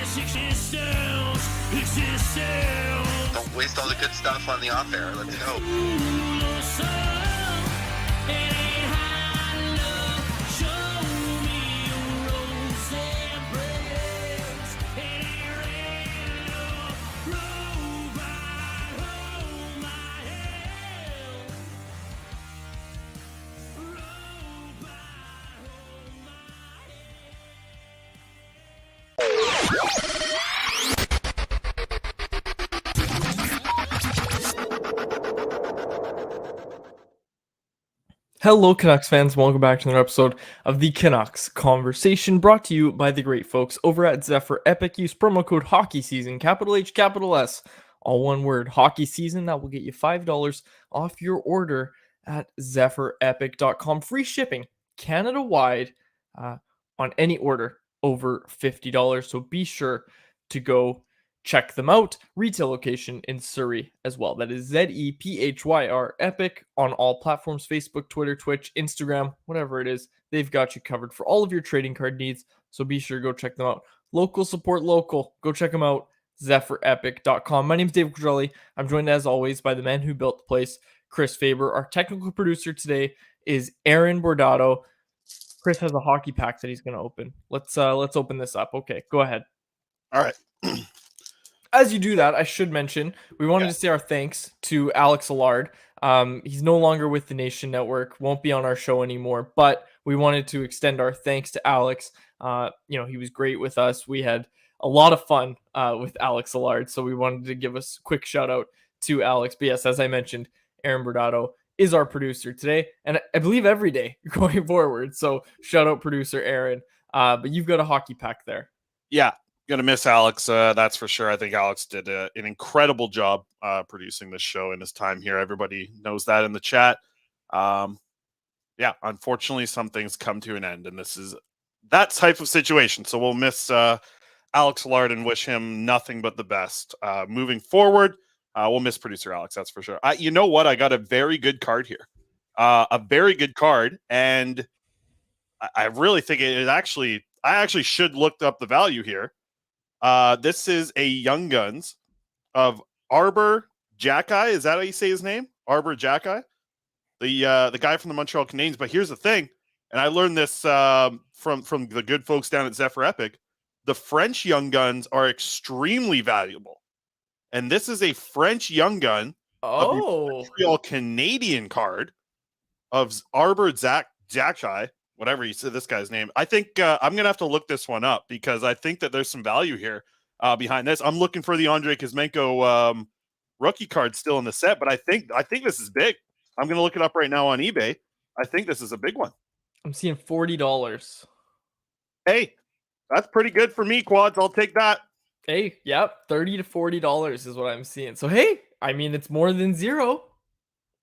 Don't waste all the good stuff on the off air. Let's go. Hello, Canucks fans. Welcome back to another episode of the Canucks Conversation, brought to you by the great folks over at Zephyr Epic. Use promo code Hockey Season, capital H, capital S, all one word, Hockey Season. That will get you $5 off your order at ZephyrEpic.com. Free shipping, Canada-wide, on any order over $50. So be sure to go check them out. Retail location in Surrey as well. That is ZEPHYR Epic on all platforms: Facebook, Twitter, Twitch, Instagram, whatever it is. They've got you covered for all of your trading card needs. So be sure to go check them out. Local support local. Go check them out. ZephyrEpic.com. My name is David Quadrelli. I'm joined as always by the man who built the place, Chris Faber. Our technical producer today is Aaron Bordato. Chris has a hockey pack that he's going to open. Let's open this up. Okay, go ahead. All right. As you do that, I should mention, we wanted to say our thanks to Alex Allard. He's no longer with the Nation Network, won't be on our show anymore, but we wanted to extend our thanks to Alex. He was great with us. We had a lot of fun with Alex Allard, so we wanted to give a quick shout out to Alex. But yes, as I mentioned, Aaron Bordato is our producer today, and I believe every day going forward. So shout out producer Aaron. But you've got a hockey pack there. Yeah. Gonna miss Alex, that's for sure. I think Alex did an incredible job producing this show in his time here. Everybody knows that in the chat. Unfortunately, some things come to an end, and this is that type of situation. So we'll miss Alex Allard and wish him nothing but the best moving forward. We'll miss producer Alex, that's for sure. You know what? I got a very good card here, a very good card, and I really think I actually should look up the value here. This is a Young Guns of Arbor Xhekaj. Is that how you say his name? Arbor Xhekaj? The guy from the Montreal Canadiens. But here's the thing, and I learned this from the good folks down at Zephyr Epic. The French Young Guns are extremely valuable. And this is a French Young Gun of the Montreal Canadian card of Arbor Xhekaj. Whatever you said this guy's name. I think I'm going to have to look this one up because I think that there's some value here behind this. I'm looking for the Andrei Kuzmenko rookie card still in the set, but I think this is big. I'm going to look it up right now on eBay. I think this is a big one. I'm seeing $40. Hey, that's pretty good for me, Quads. I'll take that. Hey, yep, $30 to $40 is what I'm seeing. So, hey, I mean, it's more than zero.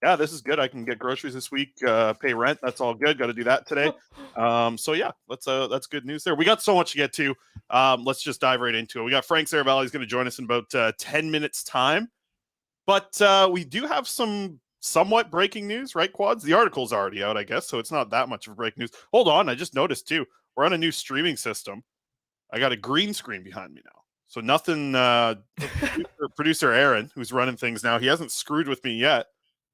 Yeah, this is good. I can get groceries this week, pay rent. That's all good. Got to do that today. That's good news there. We got so much to get to. Let's just dive right into it. We got Frank Seravalli is going to join us in about 10 minutes time. But we do have some somewhat breaking news, right, Quads? The article's already out, I guess, so it's not that much of breaking news. Hold on, I just noticed too. We're on a new streaming system. I got a green screen behind me now. So nothing, producer Aaron, who's running things now, he hasn't screwed with me yet.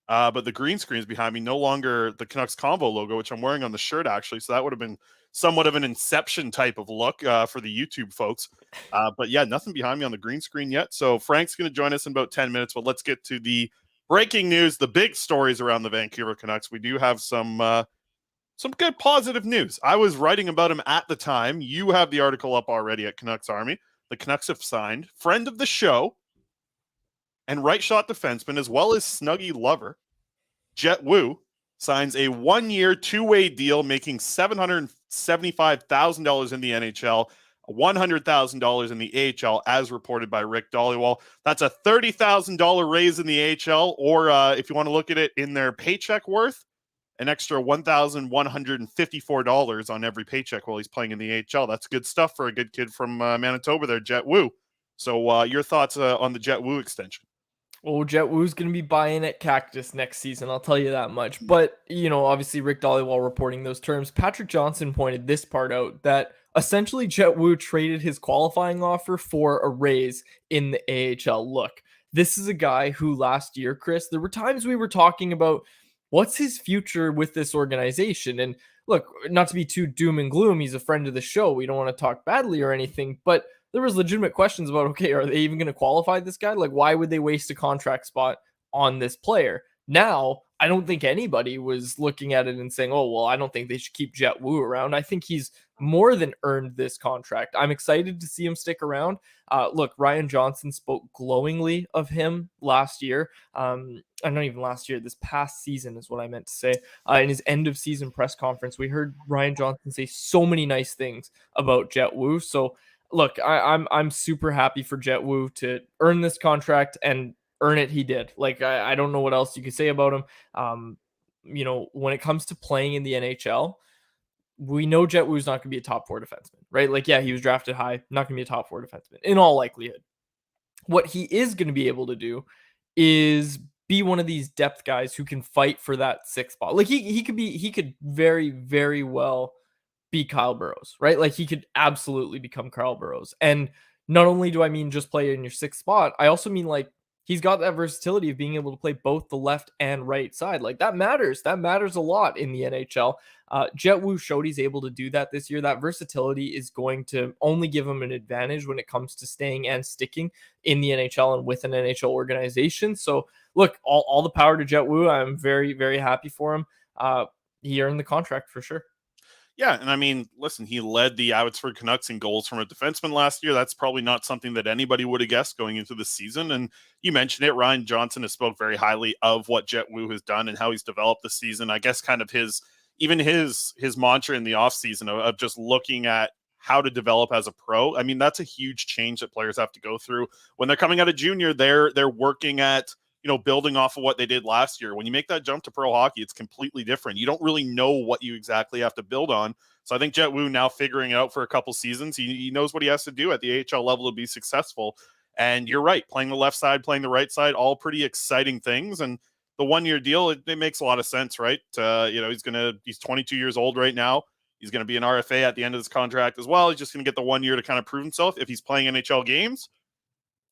But the green screen is behind me, no longer the Canucks Convo logo, which I'm wearing on the shirt, actually. So that would have been somewhat of an Inception type of look for the YouTube folks. But yeah, nothing behind me on the green screen yet. So Frank's going to join us in about 10 minutes. But let's get to the breaking news, the big stories around the Vancouver Canucks. We do have some good positive news. I was writing about him at the time. You have the article up already at Canucks Army. The Canucks have signed friend of the show and right shot defenseman, as well as Snuggie lover, Jet Wu, signs a 1-year, 2-way deal, making $775,000 in the NHL, $100,000 in the AHL, as reported by Rick Dhaliwal. That's a $30,000 raise in the AHL, or if you want to look at it in their paycheck worth, an extra $1,154 on every paycheck while he's playing in the AHL. That's good stuff for a good kid from Manitoba there, Jet Wu. So your thoughts on the Jet Wu extension? Oh, Jet Wu's going to be buying at Cactus next season, I'll tell you that much. But, obviously Rick Dhaliwal reporting those terms. Patrick Johnson pointed this part out, that Essentially, Jet Wu traded his qualifying offer for a raise in the AHL. Look, this is a guy who last year, Chris, there were times we were talking about what's his future with this organization. And look, not to be too doom and gloom, he's a friend of the show. We don't want to talk badly or anything, but there was legitimate questions about, okay, are they even going to qualify this guy? Like, why would they waste a contract spot on this player? Now, I don't think anybody was looking at it and saying, oh, well, I don't think they should keep Jet Wu around. I think he's more than earned this contract. I'm excited to see him stick around. Look, Ryan Johnson spoke glowingly of him last year. Not even last year, this past season is what I meant to say. In his end of season press conference, we heard Ryan Johnson say so many nice things about Jet Wu. So look, I'm super happy for Jet Wu to earn this contract, and earn it he did. Like, I don't know what else you could say about him. When it comes to playing in the NHL, we know Jet Wu's not going to be a top 4 defenseman, right? Like, yeah, he was drafted high, not going to be a top 4 defenseman in all likelihood. What he is going to be able to do is be one of these depth guys who can fight for that 6th spot. Like, he could very, very well be Kyle Burrows, right? Like, he could absolutely become Kyle Burrows. And not only do I mean just play in your 6th spot, I also mean, like, he's got that versatility of being able to play both the left and right side. Like, that matters. That matters a lot in the NHL. Jet Wu showed he's able to do that this year. That versatility is going to only give him an advantage when it comes to staying and sticking in the NHL and with an NHL organization. So, look, all the power to Jet Wu. I'm very, very happy for him. He earned the contract for sure. Yeah, and I mean, listen, he led the Abbotsford Canucks in goals from a defenseman last year. That's probably not something that anybody would have guessed going into the season. And you mentioned it, Ryan Johnson has spoke very highly of what Jet Wu has done and how he's developed this season. I guess kind of his mantra in the offseason of just looking at how to develop as a pro. I mean, that's a huge change that players have to go through. When they're coming out of junior, they're working at building off of what they did last year. When you make that jump to pro hockey, it's completely different. You don't really know what you exactly have to build on. So I think Jet Wu now figuring it out for a couple seasons, he knows what he has to do at the AHL level to be successful. And you're right, playing the left side, playing the right side, all pretty exciting things. And the 1-year deal, it makes a lot of sense, right? He's 22 years old right now. He's going to be an RFA at the end of his contract as well. He's just going to get the 1 year to kind of prove himself. If he's playing NHL games,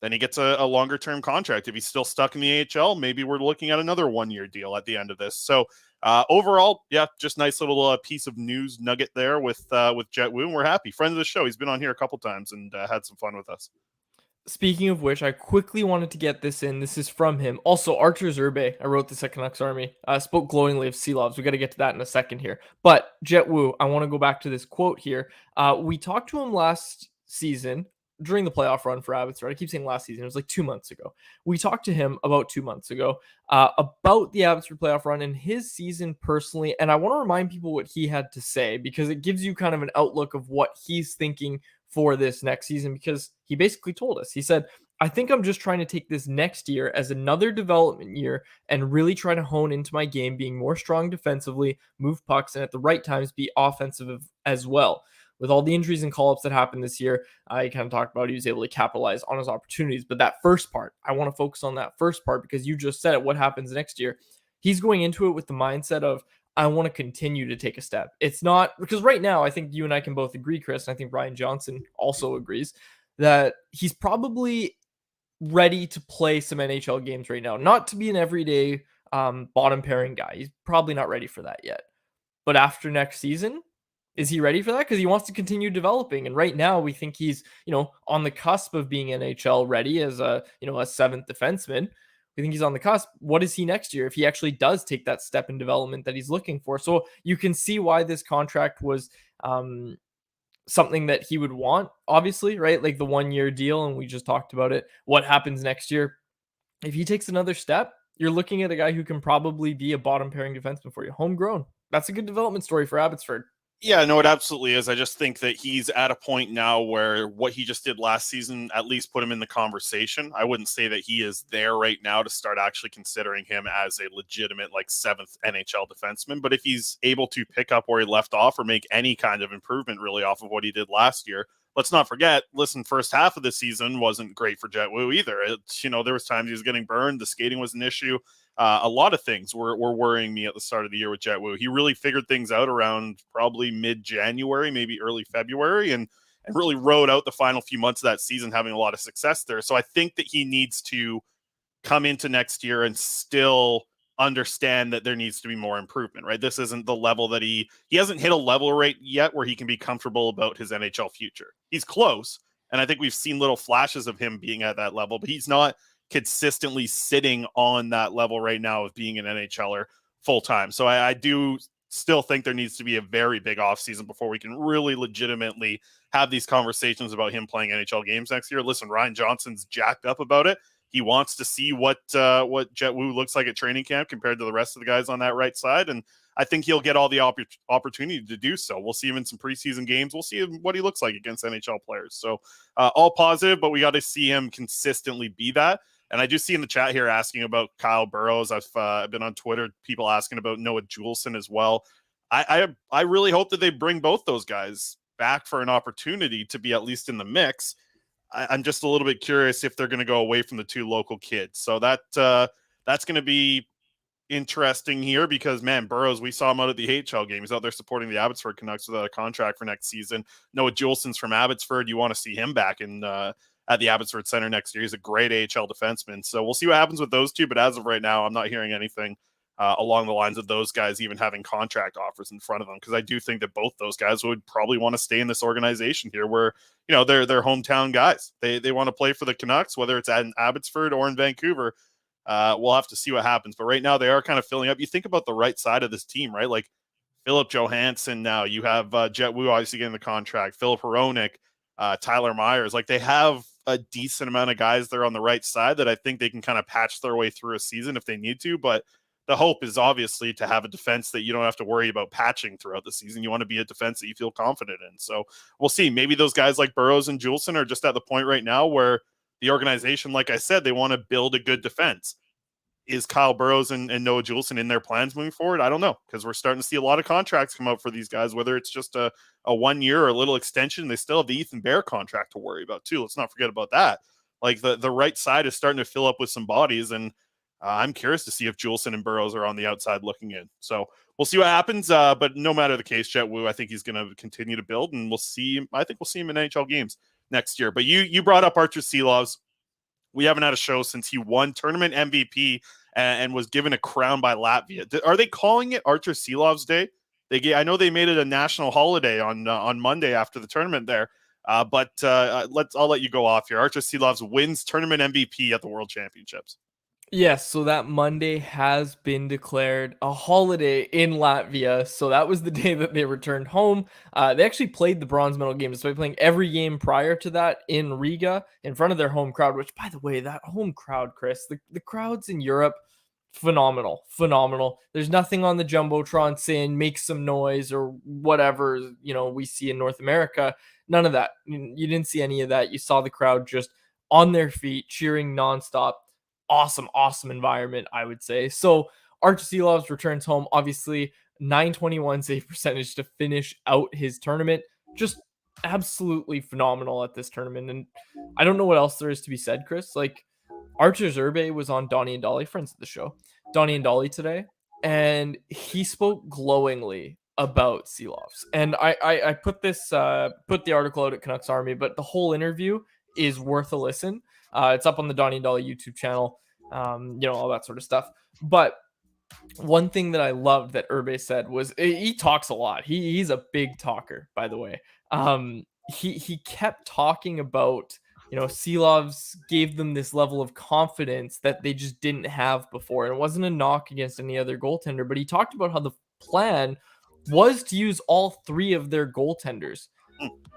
then he gets a longer-term contract. If he's still stuck in the AHL, maybe we're looking at another 1-year deal at the end of this. So overall, yeah, just nice little piece of news nugget there with Jet Wu, and we're happy. Friend of the show, he's been on here a couple times and had some fun with us. Speaking of which, I quickly wanted to get this in. This is from him. Also, Archer Zerbe, I wrote this at Canucks Army, spoke glowingly of Seelovs. We got to get to that in a second here. But Jet Wu, I want to go back to this quote here. We talked to him last season during the playoff run for Abbotsford. I keep saying last season. It was like 2 months ago. We talked to him about 2 months ago about the Abbotsford playoff run and his season personally. And I want to remind people what he had to say because it gives you kind of an outlook of what he's thinking for this next season, because he basically told us, he said, I think I'm just trying to take this next year as another development year and really try to hone into my game, being more strong defensively, move pucks, and at the right times be offensive as well. With all the injuries and call-ups that happened this year, I kind of talked about he was able to capitalize on his opportunities. But that first part, I want to focus on that first part because you just said it. What happens next year? He's going into it with the mindset of, I want to continue to take a step. It's not because right now, I think you and I can both agree, Chris, and I think Ryan Johnson also agrees that he's probably ready to play some NHL games right now, not to be an everyday bottom pairing guy. He's probably not ready for that yet. But after next season, is he ready for that? Because he wants to continue developing. And right now we think he's, on the cusp of being NHL ready as a 7th defenseman. We think he's on the cusp. What is he next year if he actually does take that step in development that he's looking for? So you can see why this contract was something that he would want, obviously, right? Like the 1-year deal, and we just talked about it. What happens next year? If he takes another step, you're looking at a guy who can probably be a bottom pairing defenseman for you. Homegrown. That's a good development story for Abbotsford. Yeah, no, it absolutely is. I just think that he's at a point now where what he just did last season at least put him in the conversation. I wouldn't say that he is there right now to start actually considering him as a legitimate 7th NHL defenseman. But if he's able to pick up where he left off or make any kind of improvement really off of what he did last year, let's not forget, first half of the season wasn't great for Jet Wu either. There was times he was getting burned. The skating was an issue. a lot of things were worrying me at the start of the year with Jet Wu. He really figured things out around probably mid-January, maybe early February, and really rode out the final few months of that season, having a lot of success there. So I think that he needs to come into next year and still understand that there needs to be more improvement, right? This isn't the level that he hasn't hit a level rate yet where he can be comfortable about his NHL future. He's close, and I think we've seen little flashes of him being at that level, but he's not consistently sitting on that level right now of being an NHLer full time. So I do still think there needs to be a very big offseason before we can really legitimately have these conversations about him playing NHL games next year. Listen, Ryan Johnson's jacked up about it. He wants to see what Jet Wu looks like at training camp compared to the rest of the guys on that right side, and I think he'll get all the opportunity to do so. We'll see him in some preseason games. We'll see what he looks like against NHL players. So all positive, but we got to see him consistently be that. And I do see in the chat here asking about Kyle Burrows. I've been on Twitter, people asking about Noah Juleson as well. I really hope that they bring both those guys back for an opportunity to be at least in the mix. I'm just a little bit curious if they're going to go away from the two local kids. So that's going to be interesting here because, man, Burrows, we saw him out at the AHL game. He's out there supporting the Abbotsford Canucks without a contract for next season. Noah Juleson's from Abbotsford. You want to see him back in at the Abbotsford Center next year. He's a great AHL defenseman. So we'll see what happens with those two. But as of right now, I'm not hearing anything along the lines of those guys even having contract offers in front of them, because I do think that both those guys would probably want to stay in this organization here where, you know, they're hometown guys. They want to play for the Canucks, whether it's at Abbotsford or in Vancouver. We'll have to see what happens. But right now they are kind of filling up. You think about the right side of this team, right? Like Philip Johansson now. You have Jet Wu obviously getting the contract. Philip Hronek, Tyler Myers. Like they have a decent amount of guys there on the right side that I think they can kind of patch their way through a season if they need to. But the hope is obviously to have a defense that you don't have to worry about patching throughout the season. You want to be a defense that you feel confident in. So we'll see. Maybe those guys like Burrows and Juleson are just at the point right now where the organization, like I said, they want to build a good defense. Is Kyle Burrows and Noah Juleson in their plans moving forward? I don't know, because we're starting to see a lot of contracts come out for these guys, whether it's just a 1 year or a little extension. They still have the Ethan Bear contract to worry about too. Let's not forget about that. Like the right side is starting to fill up with some bodies, and I'm curious to see if Juleson and Burrows are on the outside looking in. So we'll see what happens. But no matter the case, Jet Wu, I think he's going to continue to build, and we'll see. I think we'll see him in NHL games next year. But you brought up Archer Silovs. We haven't had a show since he won tournament MVP and was given a crown by Latvia. Are they calling it Archer Silovs Day? I know they made it a national holiday on Monday after the tournament there. But I'll let you go off here. Archer Silovs wins tournament MVP at the World Championships. Yes, so that Monday has been declared a holiday in Latvia. So that was the day that they returned home. They actually played the bronze medal game, so they're playing every game prior to that in Riga in front of their home crowd, which, by the way, that home crowd, Chris, the crowds in Europe, phenomenal. There's nothing on the Jumbotron saying make some noise or whatever, we see in North America. None of that. You didn't see any of that. You saw the crowd just on their feet, cheering nonstop. Awesome environment, I would say. So Archer Silovs returns home, obviously .921 save percentage to finish out his tournament. Just absolutely phenomenal at this tournament. And I don't know what else there is to be said, Chris. Like, Archer Zerbe was on Donnie and Dolly, friends of the show, Donnie and Dolly today, and he spoke glowingly about Silovs. And I put the article out at Canucks Army, but the whole interview is worth a listen. It's up on the Donnie and Dolly YouTube channel, all that sort of stuff. But one thing that I loved that Irbe said was he talks a lot. He's a big talker, by the way. He kept talking about, Silovs gave them this level of confidence that they just didn't have before. And it wasn't a knock against any other goaltender, but he talked about how the plan was to use all three of their goaltenders.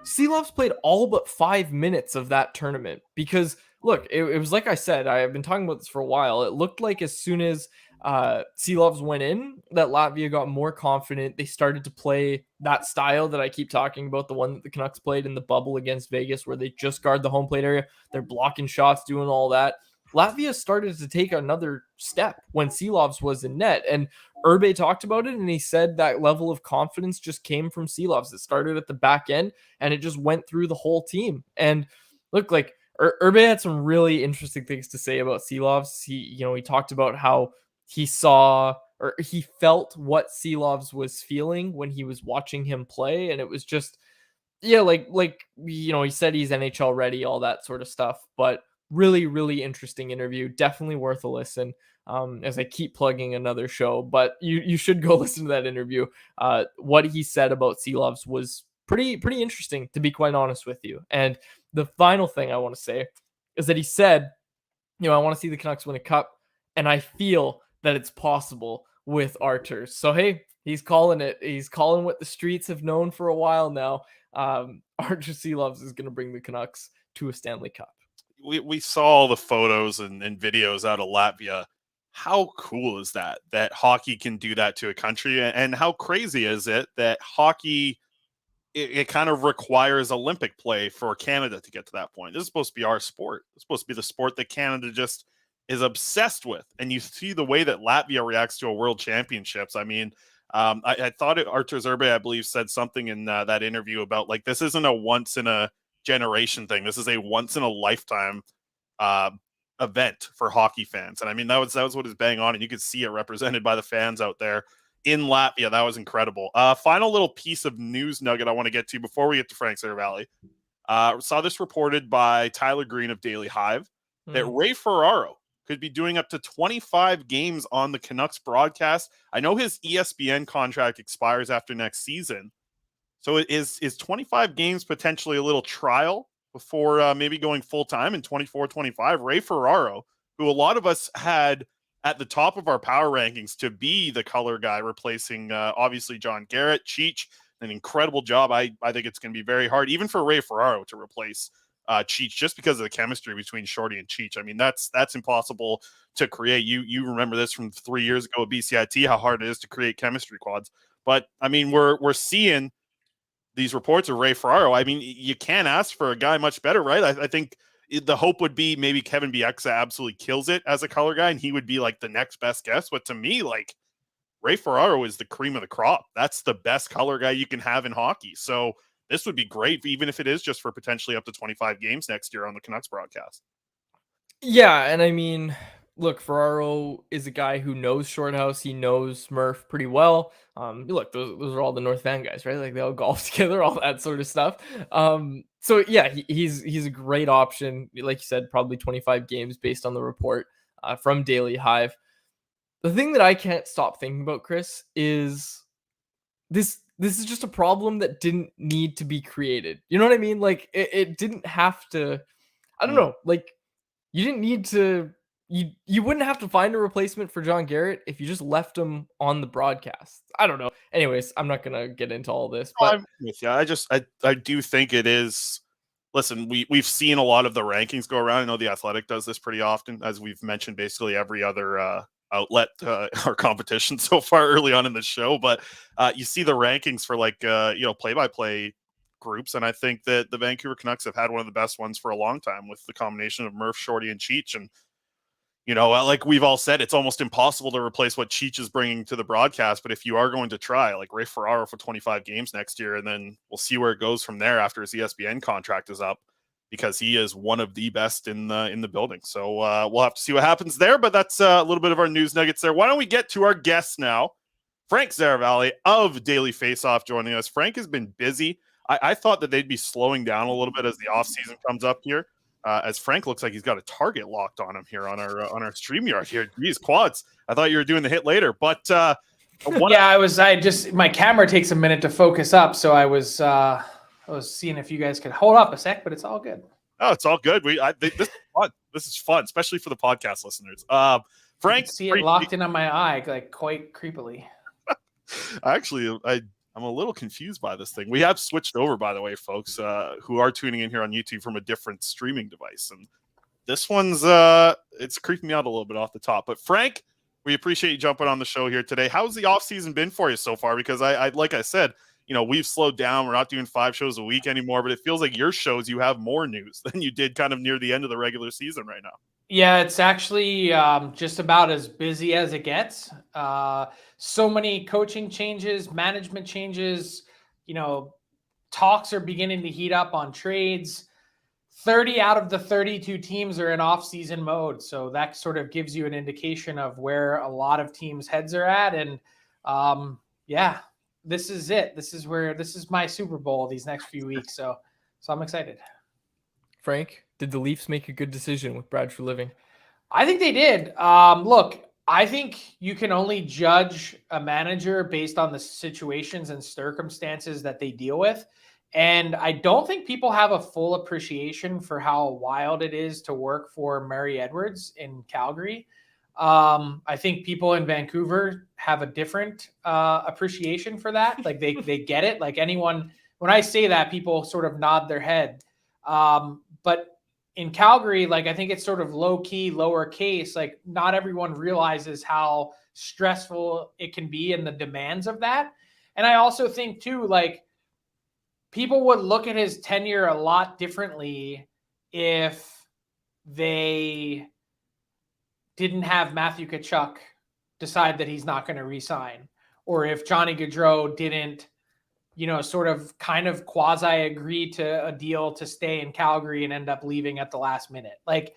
Silovs played all but 5 minutes of that tournament because, look, it was like I said, I have been talking about this for a while. It looked like as soon as Silovs went in, that Latvia got more confident. They started to play that style that I keep talking about, the one that the Canucks played in the bubble against Vegas, where they just guard the home plate area. They're blocking shots, doing all that. Latvia started to take another step when Silovs was in net, and Irbe talked about it, and he said that level of confidence just came from Silovs. It started at the back end, and it just went through the whole team. And look, like Irbe had some really interesting things to say about Silovs. He talked about how he saw or he felt what Seelovs was feeling when he was watching him play, and it was just yeah, he said he's NHL ready, all that sort of stuff, but really, really interesting interview. Definitely worth a listen. As I keep plugging another show, but you should go listen to that interview. What he said about Seelovs was pretty interesting, to be quite honest with you. And the final thing I want to say is that he said, I want to see the Canucks win a cup, and I feel that it's possible with Arturs. So hey, he's calling it. He's calling what the streets have known for a while now. Arturs Seelovs is going to bring the Canucks to a Stanley Cup. We saw all the photos and videos out of Latvia. How cool is that hockey can do that to a country? And how crazy is it that hockey, it kind of requires Olympic play for Canada to get to that point? This is supposed to be our sport. It's supposed to be the sport that Canada just is obsessed with. And you see the way that Latvia reacts to a world championships. I mean, I thought Arturs Irbe, I believe, said something in that interview about like, this isn't a once in a generation thing. This is a once in a lifetime event for hockey fans. And I mean, that was what is bang on. And you could see it represented by the fans out there in Latvia. That was incredible. Final little piece of news nugget I want to get to before we get to Frank Seravalli. Saw this reported by Tyler Green of Daily Hive that RayFerraro could be doing up to 25 games on the Canucks broadcast. I know his ESPN contract expires after next season. So is 25 games potentially a little trial before maybe going full-time in 24-25? RayFerraro, who a lot of us had at the top of our power rankings to be the color guy, replacing obviously John Garrett, Cheech, an incredible job. I think it's going to be very hard, even for RayFerraro, to replace Cheech, just because of the chemistry between Shorty and Cheech. I mean, that's impossible to create. You remember this from 3 years ago at BCIT, how hard it is to create chemistry quads. But I mean, we're seeing these reports of RayFerraro. I mean, you can't ask for a guy much better, right? I think the hope would be maybe Kevin Bieksa absolutely kills it as a color guy, and he would be like the next best guess. But to me, like, RayFerraro is the cream of the crop. That's the best color guy you can have in hockey. So this would be great, even if it is just for potentially up to 25 games next year on the Canucks broadcast. Yeah, and I mean, look, Ferraro is a guy who knows Shorthouse. He knows Murph pretty well. Look, those are all the North Van guys, right? Like, they all golf together, all that sort of stuff. So yeah, he's a great option. Like you said, probably 25 games based on the report from Daily Hive. The thing that I can't stop thinking about, Chris, is this is just a problem that didn't need to be created. You know what I mean? Like, it didn't have to. I don't know. Like, you didn't need to. You wouldn't have to find a replacement for John Garrett if you just left him on the broadcast. I don't know. Anyways, I'm not gonna get into all this, but I'm with you. I do think it is. Listen, we've seen a lot of the rankings go around. I know The Athletic does this pretty often, as we've mentioned basically every other outlet our competition so far early on in the show. But you see the rankings for like play-by-play groups, and I think that the Vancouver Canucks have had one of the best ones for a long time with the combination of Murph, Shorty, and Cheech. And like we've all said, it's almost impossible to replace what Cheech is bringing to the broadcast. But if you are going to try, like, RayFerraro for 25 games next year, and then we'll see where it goes from there after his ESPN contract is up, because he is one of the best in the building. So we'll have to see what happens there. But that's a little bit of our news nuggets there. Why don't we get to our guests now? Frank Seravalli of Daily Faceoff joining us. Frank has been busy. I thought that they'd be slowing down a little bit as the offseason comes up here. As Frank looks like he's got a target locked on him here on our StreamYard here. Geez, Quads. I thought you were doing the hit later, but my camera takes a minute to focus up, so I was seeing if you guys could hold up a sec, but it's all good. Oh, it's all good. This is fun. This is fun, especially for the podcast listeners. Frank, see it locked in on my eye, like, quite creepily. I'm a little confused by this thing. We have switched over, by the way, folks, who are tuning in here on YouTube from a different streaming device. And this one's, it's creeping me out a little bit off the top. But Frank, we appreciate you jumping on the show here today. How's the offseason been for you so far? Because like I said, we've slowed down. We're not doing 5 shows a week anymore, but it feels like your shows, you have more news than you did kind of near the end of the regular season right now. Yeah, it's actually just about as busy as it gets. So many coaching changes, management changes, talks are beginning to heat up on trades. 30 out of the 32 teams are in off-season mode. So that sort of gives you an indication of where a lot of teams' heads are at. And yeah, this is it. This is my Super Bowl these next few weeks. So I'm excited. Frank, did the Leafs make a good decision with Bradford Living? I think they did. Look, I think you can only judge a manager based on the situations and circumstances that they deal with. And I don't think people have a full appreciation for how wild it is to work for Murray Edwards in Calgary. I think people in Vancouver have a different appreciation for that. Like they get it. Like anyone, when I say that, people sort of nod their head. But in Calgary, like I think it's sort of low key, lower case. Like not everyone realizes how stressful it can be and the demands of that. And I also think too, like people would look at his tenure a lot differently if they didn't have Matthew Tkachuk decide that he's not going to resign, or if Johnny Gaudreau didn't, sort of kind of quasi agree to a deal to stay in Calgary and end up leaving at the last minute. Like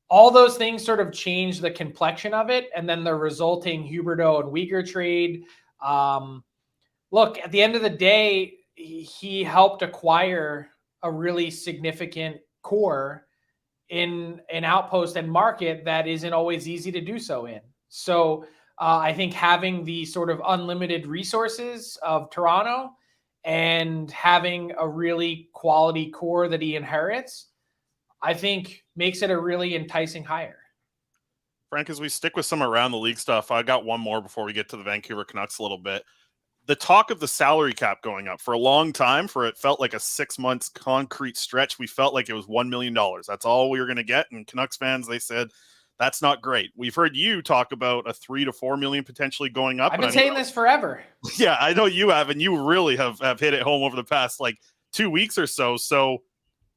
all those things sort of change the complexion of it. And then the resulting Huberdeau and Weegar trade. Look, at the end of the day, he helped acquire a really significant core in an outpost and market that isn't always easy to do so in. So I think having the sort of unlimited resources of Toronto and having a really quality core that he inherits, I think makes it a really enticing hire. Frank, as we stick with some around the league stuff, I got one more before we get to the Vancouver Canucks a little bit. The talk of the salary cap going up for a long time, for it felt like a 6 months concrete stretch. We felt like it was $1 million. That's all we were going to get. And Canucks fans, they said, that's not great. We've heard you talk about a 3 to 4 million potentially going up. I've been saying this forever. Yeah, I know you have, and you really have hit it home over the past like 2 weeks or so. So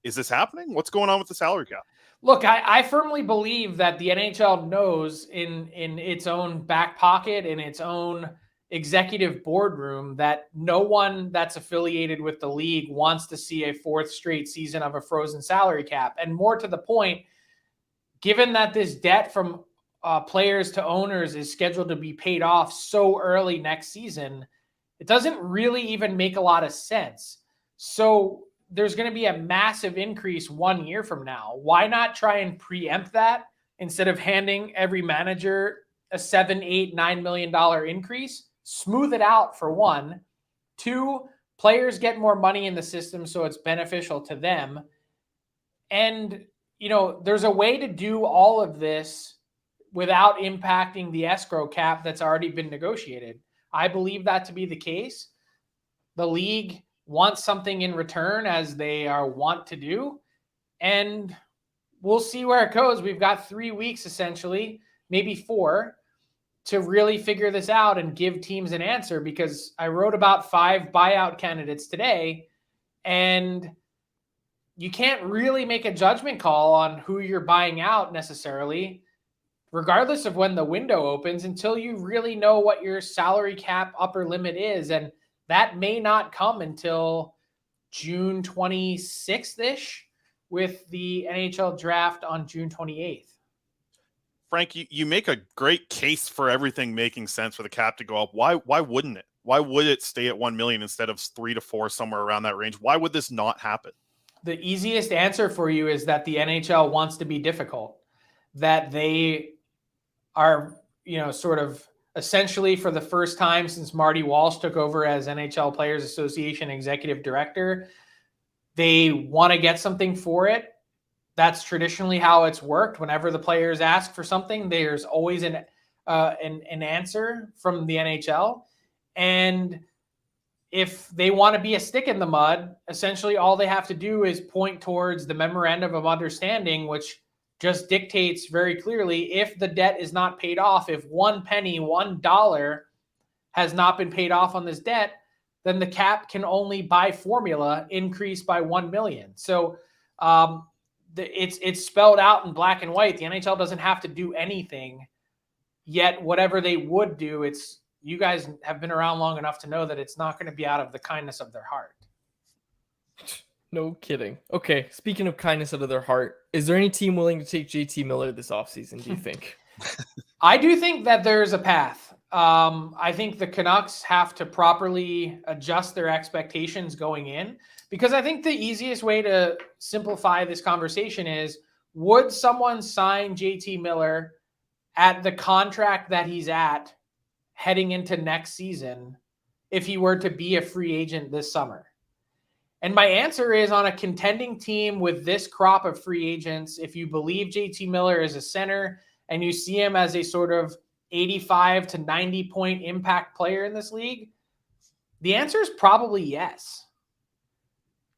is this happening? What's going on with the salary cap? Look, I firmly believe that the NHL knows in its own back pocket, in its own executive boardroom, that no one that's affiliated with the league wants to see a fourth straight season of a frozen salary cap. And more to the point, given that this debt from players to owners is scheduled to be paid off so early next season, it doesn't really even make a lot of sense. So there's going to be a massive increase 1 year from now. Why not try and preempt that instead of handing every manager a $7, $8, $9 million increase? Smooth it out for one. Two, players get more money in the system, so it's beneficial to them. And, there's a way to do all of this without impacting the escrow cap that's already been negotiated. I believe that to be the case. The league wants something in return, as they are wont to do. And we'll see where it goes. We've got 3 weeks, essentially, maybe 4, to really figure this out and give teams an answer, because I wrote about 5 buyout candidates today, and you can't really make a judgment call on who you're buying out necessarily, regardless of when the window opens, until you really know what your salary cap upper limit is. And that may not come until June 26th-ish, with the NHL draft on June 28th. Frank, you make a great case for everything making sense for the cap to go up. Why wouldn't it? Why would it stay at 1 million instead of 3 to 4, somewhere around that range? Why would this not happen? The easiest answer for you is that the NHL wants to be difficult, that they are, sort of essentially for the first time since Marty Walsh took over as NHL Players Association executive director, they want to get something for it. That's traditionally how it's worked. Whenever the players ask for something, there's always an answer from the NHL. And if they want to be a stick in the mud, essentially all they have to do is point towards the memorandum of understanding, which just dictates very clearly, if the debt is not paid off, if one penny, $1 has not been paid off on this debt, then the cap can only by formula increase by 1 million. So it's spelled out in black and white. The NHL doesn't have to do anything, yet whatever they would do, you guys have been around long enough to know that it's not going to be out of the kindness of their heart. No kidding. Okay, speaking of kindness out of their heart, is there any team willing to take JT Miller this offseason, do you think? I do think that there's a path. I think the Canucks have to properly adjust their expectations going in, because I think the easiest way to simplify this conversation is, would someone sign JT Miller at the contract that he's at heading into next season if he were to be a free agent this summer? And my answer is, on a contending team with this crop of free agents, if you believe JT Miller is a center and you see him as a sort of 85 to 90 point impact player in this league, the answer is probably yes.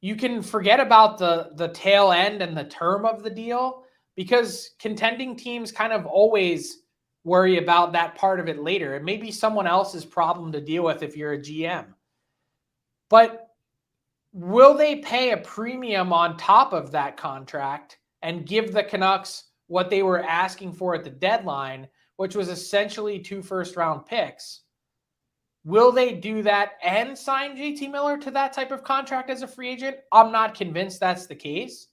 You can forget about the tail end and the term of the deal, because contending teams kind of always worry about that part of it later. It may be someone else's problem to deal with if you're a GM. But will they pay a premium on top of that contract and give the Canucks what they were asking for at the deadline, which was essentially 2 first-round picks? Will they do that and sign JT Miller to that type of contract as a free agent? I'm not convinced that's the case.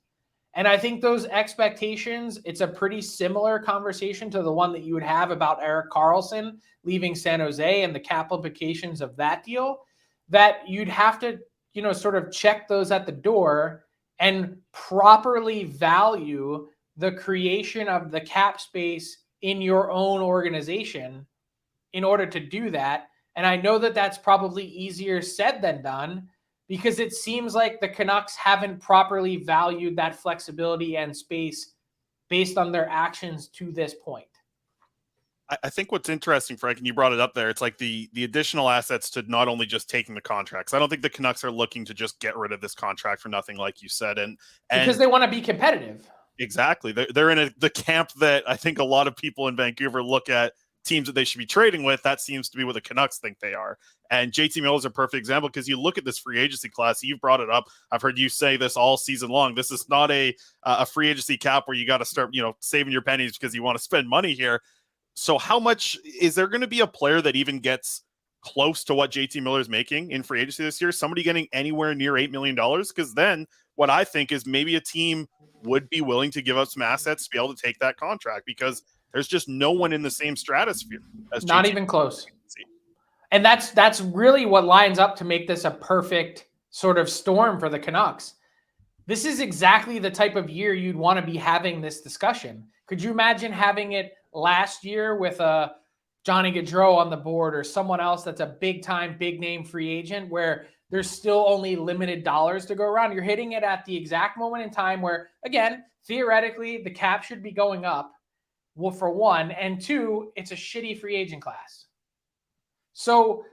And I think those expectations, it's a pretty similar conversation to the one that you would have about Erik Karlsson leaving San Jose and the cap implications of that deal, that you'd have to, sort of check those at the door and properly value the creation of the cap space in your own organization in order to do that. And I know that that's probably easier said than done, because it seems like the Canucks haven't properly valued that flexibility and space based on their actions to this point. I think what's interesting, Frank, and you brought it up there, it's like the additional assets to not only just taking the contracts. I don't think the Canucks are looking to just get rid of this contract for nothing, like you said. And because they want to be competitive. Exactly. They're in the camp that I think a lot of people in Vancouver look at teams that they should be trading with. That seems to be what the Canucks think they are. And JT Miller is a perfect example, because you look at this free agency class. You've brought it up. I've heard you say this all season long. This is not a free agency cap where you got to start, saving your pennies because you want to spend money here. So how much is there going to be a player that even gets close to what JT Miller is making in free agency this year? Somebody getting anywhere near $8 million? Because then what I think is maybe a team would be willing to give up some assets to be able to take that contract, because there's just no one in the same stratosphere as not JT even close. And that's really what lines up to make this a perfect sort of storm for the Canucks. This is exactly the type of year you'd want to be having this discussion. Could you imagine having it last year with a Johnny Gaudreau on the board or someone else that's a big-time, big-name free agent, where there's still only limited dollars to go around? You're hitting it at the exact moment in time where, again, theoretically, the cap should be going up, well, for one, and two, it's a shitty free agent class. So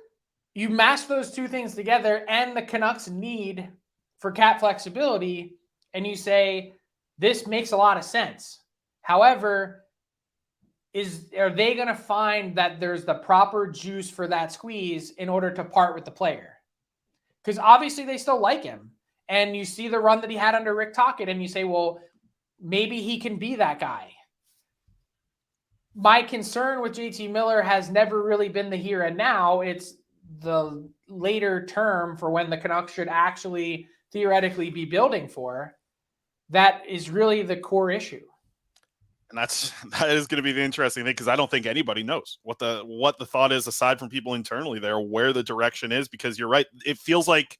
you mash those two things together and the Canucks' need for cap flexibility, and you say, this makes a lot of sense. However, are they going to find that there's the proper juice for that squeeze in order to part with the player? Because obviously they still like him. And you see the run that he had under Rick Tocchet, and you say, well, maybe he can be that guy. My concern with JT Miller has never really been the here and now. It's the later term for when the Canucks should actually theoretically be building for. That is really the core issue. And that is going to be the interesting thing, because I don't think anybody knows what the thought is, aside from people internally there, where the direction is. Because you're right, it feels like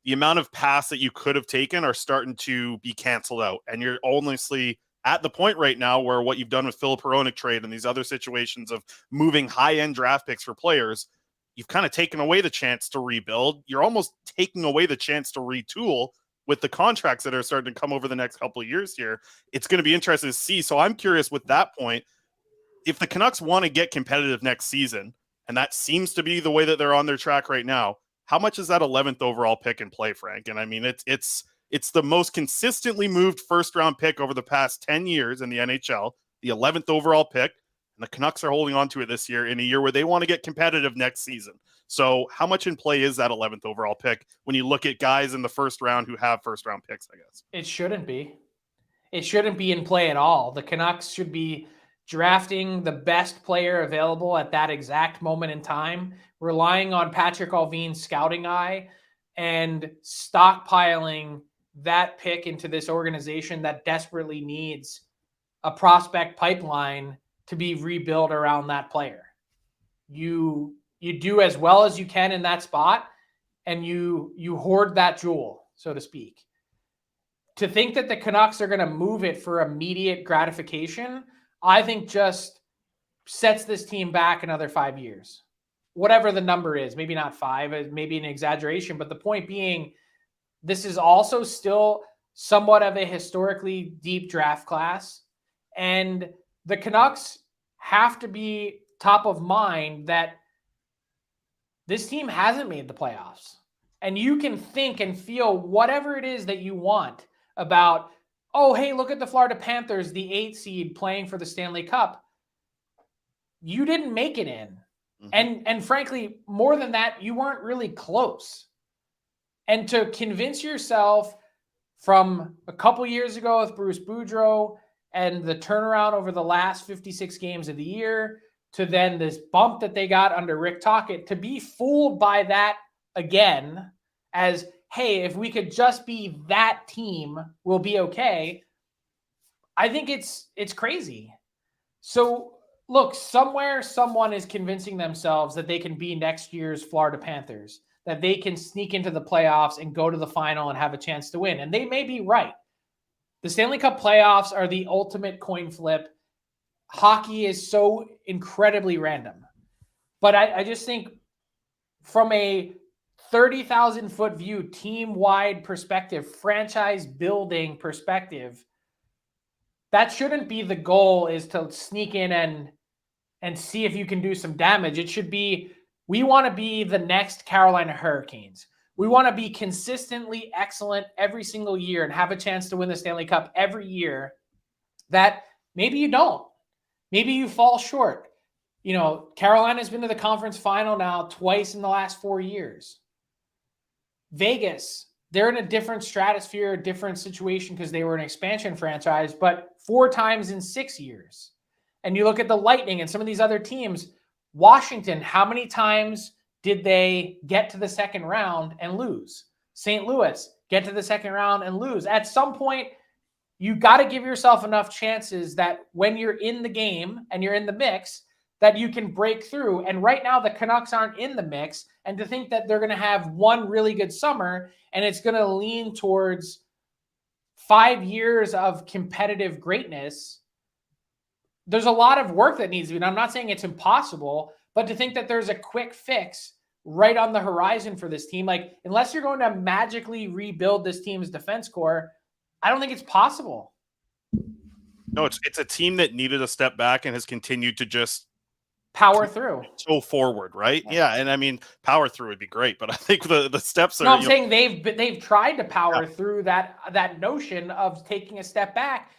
the amount of paths that you could have taken are starting to be canceled out, and you're honestly at the point right now where what you've done with Philip Hronek trade and these other situations of moving high-end draft picks for players, you've kind of taken away the chance to rebuild. You're almost taking away the chance to retool with the contracts that are starting to come over the next couple of years here. It's going to be interesting to see. So I'm curious with that point, if the Canucks want to get competitive next season, and that seems to be the way that they're on their track right now, how much is that 11th overall pick in play, Frank? And I mean, it's the most consistently moved first round pick over the past 10 years in the NHL, the 11th overall pick. And the Canucks are holding on to it this year, in a year where they want to get competitive next season. So how much in play is that 11th overall pick when you look at guys in the first round who have first round picks, I guess? It shouldn't be. It shouldn't be in play at all. The Canucks should be drafting the best player available at that exact moment in time, relying on Patrick Allvin's scouting eye, and stockpiling that pick into this organization that desperately needs a prospect pipeline to be rebuilt around that player. You do as well as you can in that spot, and you hoard that jewel, so to speak. To think that the Canucks are going to move it for immediate gratification, I think just sets this team back another 5 years. Whatever the number is, maybe not 5, maybe an exaggeration, but the point being, this is also still somewhat of a historically deep draft class. And the Canucks have to be top of mind that this team hasn't made the playoffs. And you can think and feel whatever it is that you want about, oh, hey, look at the Florida Panthers, the 8 seed playing for the Stanley Cup. You didn't make it in. And frankly, more than that, you weren't really close. And to convince yourself from a couple years ago with Bruce Boudreau and the turnaround over the last 56 games of the year to then this bump that they got under Rick Tocchet, to be fooled by that again as, hey, if we could just be that team, we'll be okay. I think it's crazy. So look, somewhere someone is convincing themselves that they can be next year's Florida Panthers, that they can sneak into the playoffs and go to the final and have a chance to win. And they may be right. The Stanley Cup playoffs are the ultimate coin flip. Hockey is so incredibly random. But I just think from a 30,000 foot view, team-wide perspective, franchise building perspective, that shouldn't be the goal, is to sneak in and see if you can do some damage. It should be, we want to be the next Carolina Hurricanes. We want to be consistently excellent every single year and have a chance to win the Stanley Cup every year. That maybe you don't. Maybe you fall short. You know, Carolina's been to the conference final now twice in the last 4 years. Vegas, they're in a different stratosphere, a different situation because they were an expansion franchise, but 4 times in 6 years. And you look at the Lightning and some of these other teams. Washington, how many times did they get to the second round and lose? St. Louis, get to the second round and lose. At some point, you got to give yourself enough chances that when you're in the game and you're in the mix, that you can break through. And right now, the Canucks aren't in the mix. And to think that they're going to have one really good summer and it's going to lean towards 5 years of competitive greatness, there's a lot of work that needs to be done. I'm not saying it's impossible, but to think that there's a quick fix right on the horizon for this team, like, unless you're going to magically rebuild this team's defense core, I don't think it's possible. No, it's a team that needed a step back and has continued to just power through. So forward, right? Yeah, and I mean, power through would be great, but I think the steps are. No, I'm saying they've tried to power through that notion of taking a step back.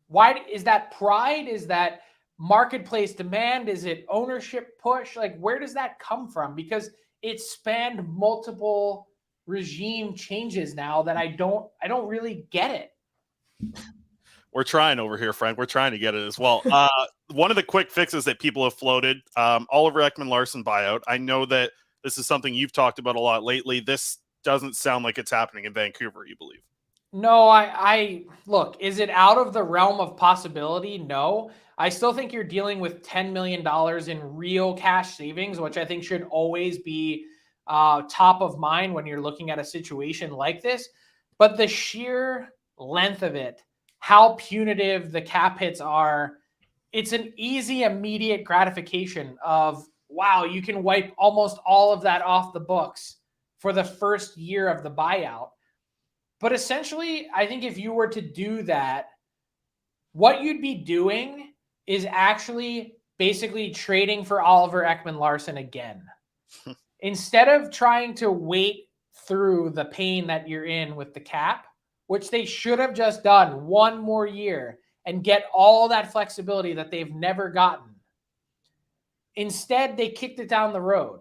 Why is that? Pride? Is that marketplace demand? Is it ownership push? Like, where does that come from? Because it's spanned multiple regime changes now that I don't really get it. We're trying over here, Frank. We're trying to get it as well. One of the quick fixes that people have floated, Oliver Ekman-Larson buyout. I know that this is something you've talked about a lot lately. This doesn't sound like it's happening in Vancouver, you believe? No, I look, is it out of the realm of possibility? No. I still think you're dealing with $10 million in real cash savings, which I think should always be top of mind when you're looking at a situation like this. But the sheer length of it, how punitive the cap hits are, it's an easy, immediate gratification of, wow, you can wipe almost all of that off the books for the first year of the buyout. But essentially, I think if you were to do that, what you'd be doing is actually basically trading for Oliver Ekman-Larson again. Instead of trying to wait through the pain that you're in with the cap, which they should have just done one more year and get all that flexibility that they've never gotten. Instead, they kicked it down the road.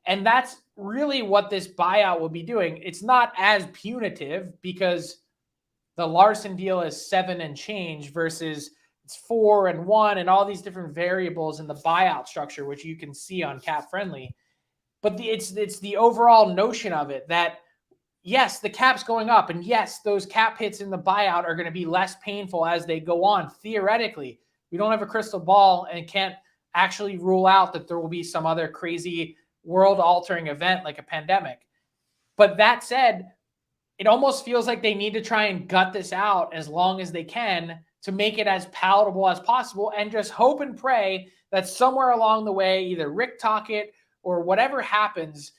And that's really what this buyout will be doing. It's not as punitive because the Larson deal is 7 and change versus it's 4 and 1 and all these different variables in the buyout structure, which you can see on Cap Friendly. But it's the overall notion of it that yes, the cap's going up, and yes, those cap hits in the buyout are going to be less painful as they go on. Theoretically, we don't have a crystal ball and can't actually rule out that there will be some other crazy world-altering event like a pandemic. But that said, it almost feels like they need to try and gut this out as long as they can to make it as palatable as possible, and just hope and pray that somewhere along the way, either Rick Tocchet or whatever happens,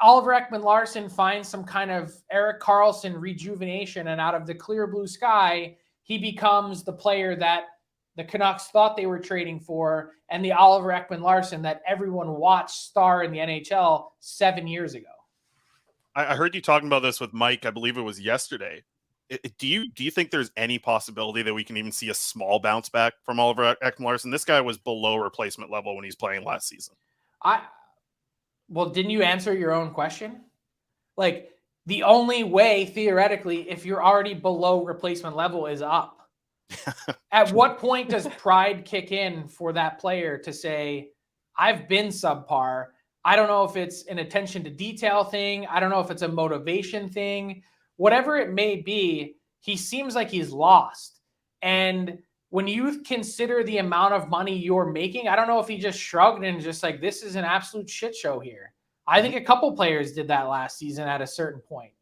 Oliver Ekman-Larsson finds some kind of Erik Karlsson rejuvenation, and out of the clear blue sky, he becomes the player that the Canucks thought they were trading for, and the Oliver Ekman-Larsson that everyone watched star in the NHL 7 years ago. I heard you talking about this with Mike. I believe it was yesterday. Do you think there's any possibility that we can even see a small bounce back from Oliver Ekman-Larsson? This guy was below replacement level when he's playing last season. Well, didn't you answer your own question? Like, the only way, theoretically, if you're already below replacement level, is up. At what point does pride kick in for that player to say, I've been subpar? I don't know if it's an attention to detail thing. I don't know if it's a motivation thing. Whatever it may be, he seems like he's lost. And when you consider the amount of money you're making, I don't know if he just shrugged and just like, this is an absolute shit show here. I think a couple players did that last season at a certain point.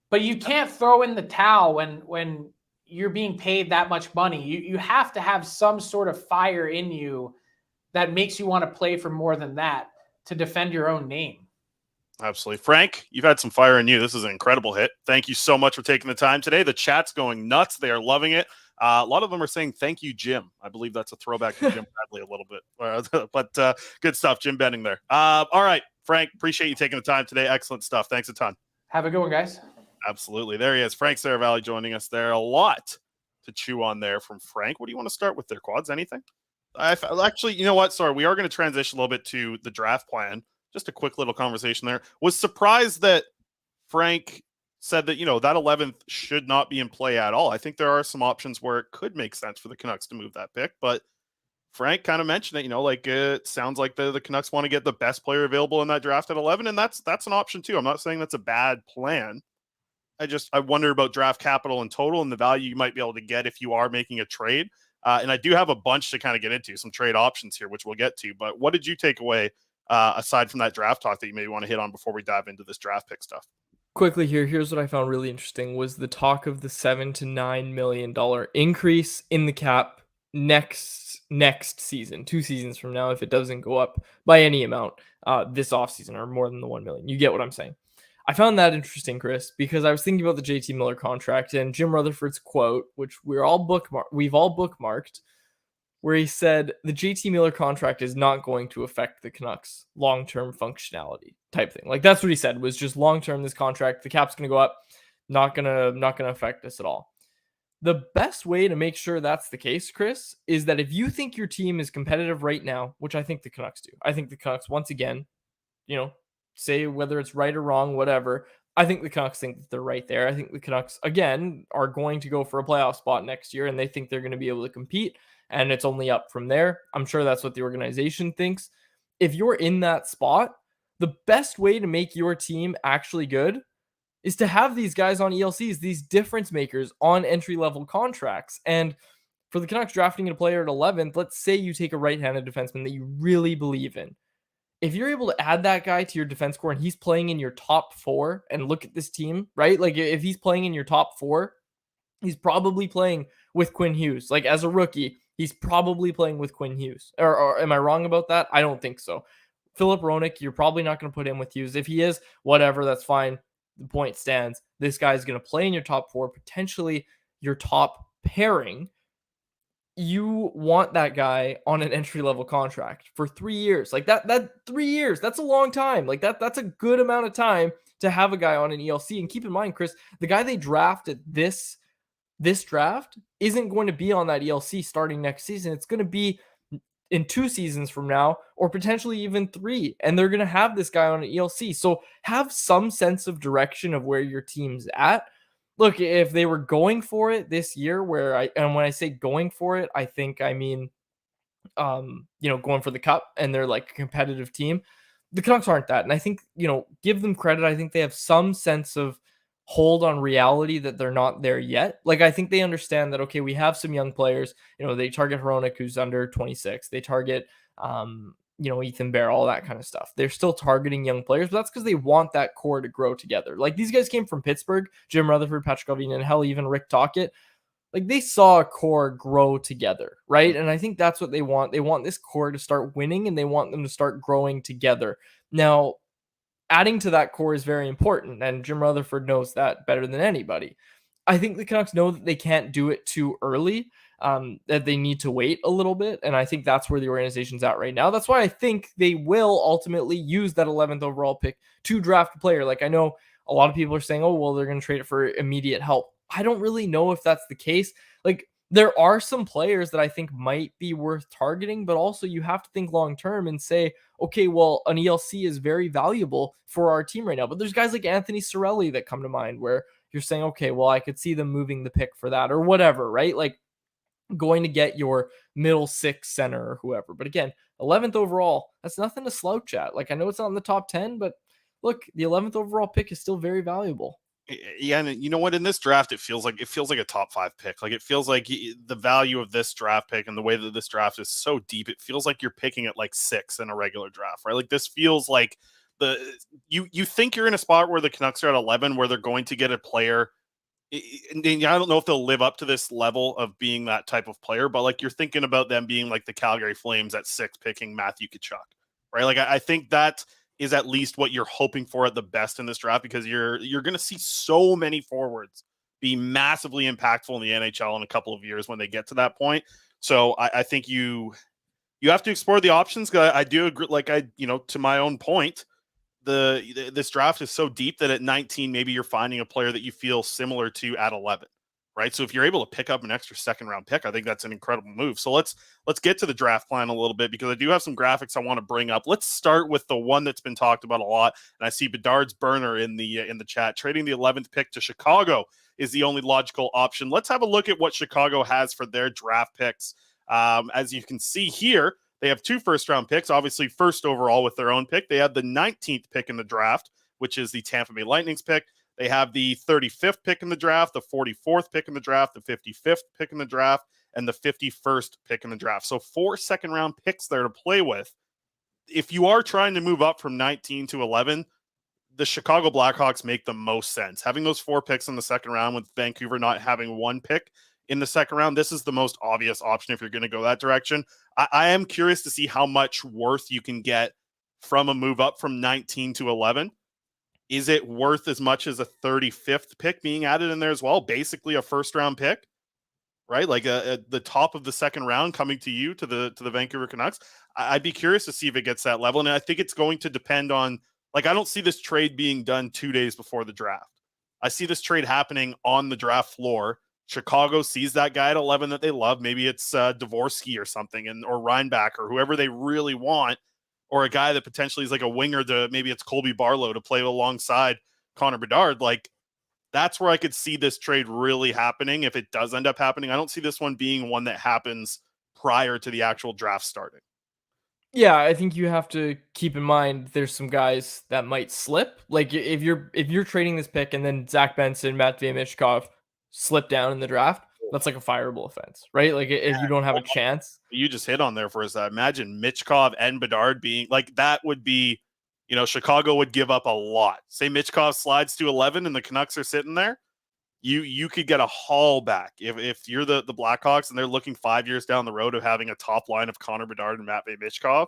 But you can't throw in the towel when you're being paid that much money. You have to have some sort of fire in you that makes you want to play for more than that to defend your own name. Absolutely. Frank, you've had some fire in you. This is an incredible hit. Thank you so much for taking the time today. The chat's going nuts. They are loving it. A lot of them are saying, thank you, Jim. I believe that's a throwback to Jim Bradley a little bit. But good stuff, Jim Benning there. All right, Frank, appreciate you taking the time today. Excellent stuff. Thanks a ton. Have a good one, guys. Absolutely. There he is. Frank Seravalli joining us there. A lot to chew on there from Frank. What do you want to start with there, Quads? Anything? Actually, you know what? Sorry, we are going to transition a little bit to the draft plan. Just a quick little conversation there. Was surprised that Frank said that, that 11th should not be in play at all. I think there are some options where it could make sense for the Canucks to move that pick, but Frank kind of mentioned it, it sounds like the Canucks want to get the best player available in that draft at 11, and that's an option too. I'm not saying that's a bad plan. I wonder about draft capital in total and the value you might be able to get if you are making a trade. And I do have a bunch to kind of get into, some trade options here, which we'll get to. But what did you take away aside from that draft talk that you maybe want to hit on before we dive into this draft pick stuff? Quickly here's what I found really interesting was the talk of the $7 to $9 million increase in the cap next season, 2 seasons from now, if it doesn't go up by any amount this offseason or more than the $1 million. You get what I'm saying? I found that interesting, Chris, because I was thinking about the JT Miller contract and Jim Rutherford's quote, which we've all bookmarked, where he said the JT Miller contract is not going to affect the Canucks' long-term functionality type thing. Like, that's what he said, was just long-term, this contract, the cap's going to go up, not gonna affect us at all. The best way to make sure that's the case, Chris, is that if you think your team is competitive right now, which I think the Canucks do, I think the Canucks, once again, say whether it's right or wrong, whatever, I think the Canucks think that they're right there. I think the Canucks, again, are going to go for a playoff spot next year, and they think they're going to be able to compete, and it's only up from there. I'm sure that's what the organization thinks. If you're in that spot, the best way to make your team actually good is to have these guys on ELCs, these difference makers on entry-level contracts. And for the Canucks drafting a player at 11th, let's say you take a right-handed defenseman that you really believe in. If you're able to add that guy to your defense core and he's playing in your top 4, and look at this team, right? Like, if he's playing in your top 4, he's probably playing with Quinn Hughes. Like, as a rookie, he's probably playing with Quinn Hughes. Or am I wrong about that? I don't think so. Philip Roenick, you're probably not going to put him with Hughes. If he is, whatever, that's fine. The point stands. This guy's going to play in your top 4, potentially your top pairing. You want that guy on an entry-level contract for 3 years. Like, that 3 years, that's a long time. Like, that's a good amount of time to have a guy on an ELC. And keep in mind, Chris, the guy they drafted this draft isn't going to be on that ELC starting next season. It's going to be in 2 seasons from now, or potentially even 3. And they're going to have this guy on an ELC. So have some sense of direction of where your team's at. Look, if they were going for it this year, and when I say going for it, I mean, going for the cup, and they're like a competitive team, the Canucks aren't that. And I think, give them credit. I think they have some sense of hold on reality that they're not there yet. Like, I think they understand that, okay, we have some young players. They target Hronek, who's under 26. They target, Ethan Bear, all that kind of stuff. They're still targeting young players, but that's because they want that core to grow together. Like, these guys came from Pittsburgh, Jim Rutherford, Patrick Allvin, and hell, even Rick Tocchet. Like, they saw a core grow together, right? And I think that's what they want. They want this core to start winning, and they want them to start growing together. Now, adding to that core is very important, and Jim Rutherford knows that better than anybody. I think the Canucks know that they can't do it too early, that they need to wait a little bit, and I think that's where the organization's at right now. That's why I think they will ultimately use that 11th overall pick to draft a player. Like, I know a lot of people are saying, oh, well, they're going to trade it for immediate help. I don't really know if that's the case. Like, there are some players that I think might be worth targeting, but also you have to think long term and say, okay, well, an ELC is very valuable for our team right now. But there's guys like Anthony Seravalli that come to mind where you're saying, okay, well, I could see them moving the pick for that or whatever, right? Like, going to get your middle six center or whoever. But again, 11th overall, that's nothing to slouch at. Like, I know it's not in the top 10, but look, the 11th overall pick is still very valuable. Yeah, and you know what? In this draft, it feels like a top 5 pick. Like, it feels like the value of this draft pick and the way that this draft is so deep, it feels like you're picking at like 6 in a regular draft, right? Like, this feels like you think you're in a spot where the Canucks are at 11, where they're going to get a player. And I don't know if they'll live up to this level of being that type of player, but like, you're thinking about them being like the Calgary Flames at 6 picking Matthew Tkachuk, right? Like, I think that is at least what you're hoping for at the best in this draft, because you're going to see so many forwards be massively impactful in the NHL in a couple of years when they get to that point. So I think you have to explore the options. I do agree. Like, to my own point, this draft is so deep that at 19, maybe you're finding a player that you feel similar to at 11. Right. So if you're able to pick up an extra second round pick, I think that's an incredible move. So let's get to the draft plan a little bit, because I do have some graphics I want to bring up. Let's start with the one that's been talked about a lot. And I see Bedard's burner in the chat. Trading the 11th pick to Chicago is the only logical option. Let's have a look at what Chicago has for their draft picks. As you can see here, they have 2 first round picks, obviously first overall with their own pick. They have the 19th pick in the draft, which is the Tampa Bay Lightning's pick. They have the 35th pick in the draft, the 44th pick in the draft, the 55th pick in the draft, and the 51st pick in the draft. So 4 second-round picks there to play with. If you are trying to move up from 19 to 11, the Chicago Blackhawks make the most sense. Having those 4 picks in the second round, with Vancouver not having 1 pick in the second round, this is the most obvious option if you're going to go that direction. I am curious to see how much worth you can get from a move up from 19 to 11. Is it worth as much as a 35th pick being added in there as well? Basically a first round pick, right? Like the top of the second round coming to you, to the Vancouver Canucks. I'd be curious to see if it gets that level. And I think it's going to depend on, like, I don't see this trade being done 2 days before the draft. I see this trade happening on the draft floor. Chicago sees that guy at 11 that they love. Maybe it's Dvorsky or something, or Reinback, or whoever they really want, or a guy that potentially is like a winger to, maybe it's Colby Barlow to play alongside Connor Bedard. Like, that's where I could see this trade really happening if it does end up happening. I don't see this one being one that happens prior to the actual draft starting. Yeah, I think you have to keep in mind there's some guys that might slip. Like, if you're trading this pick and then Zach Benson, Matvei Michkov slip down in the draft, that's like a fireable offense, right? Like, if you don't have a chance. You just hit on there for us. Imagine Michkov and Bedard being like, that would be, Chicago would give up a lot. Say Michkov slides to 11 and the Canucks are sitting there. You could get a haul back if you're the Blackhawks and they're looking 5 years down the road of having a top line of Connor Bedard and Matvei Michkov.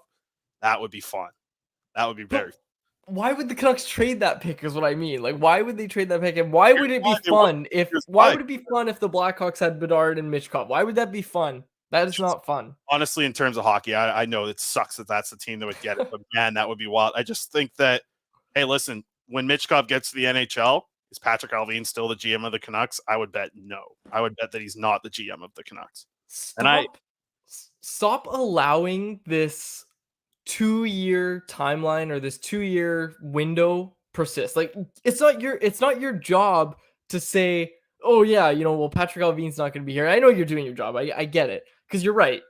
That would be fun. That would be very fun. Why would the Canucks trade that pick is what I mean. Like, why would they trade that pick? And why would it be fun if the Blackhawks had Bedard and Michkov? Why would that be fun? That is not fun. Honestly, in terms of hockey, I know it sucks that that's the team that would get it, but man, that would be wild. I just think that, hey, listen, when Michkov gets to the NHL, is Patrick Allvin still the GM of the Canucks? I would bet no. I would bet that he's not the GM of the Canucks. Stop allowing this 2-year timeline or this 2-year window persist. Like, it's not your job to say, oh yeah, well, Patrick Allvin's not going to be here. I know you're doing your job. I get it, because you're right.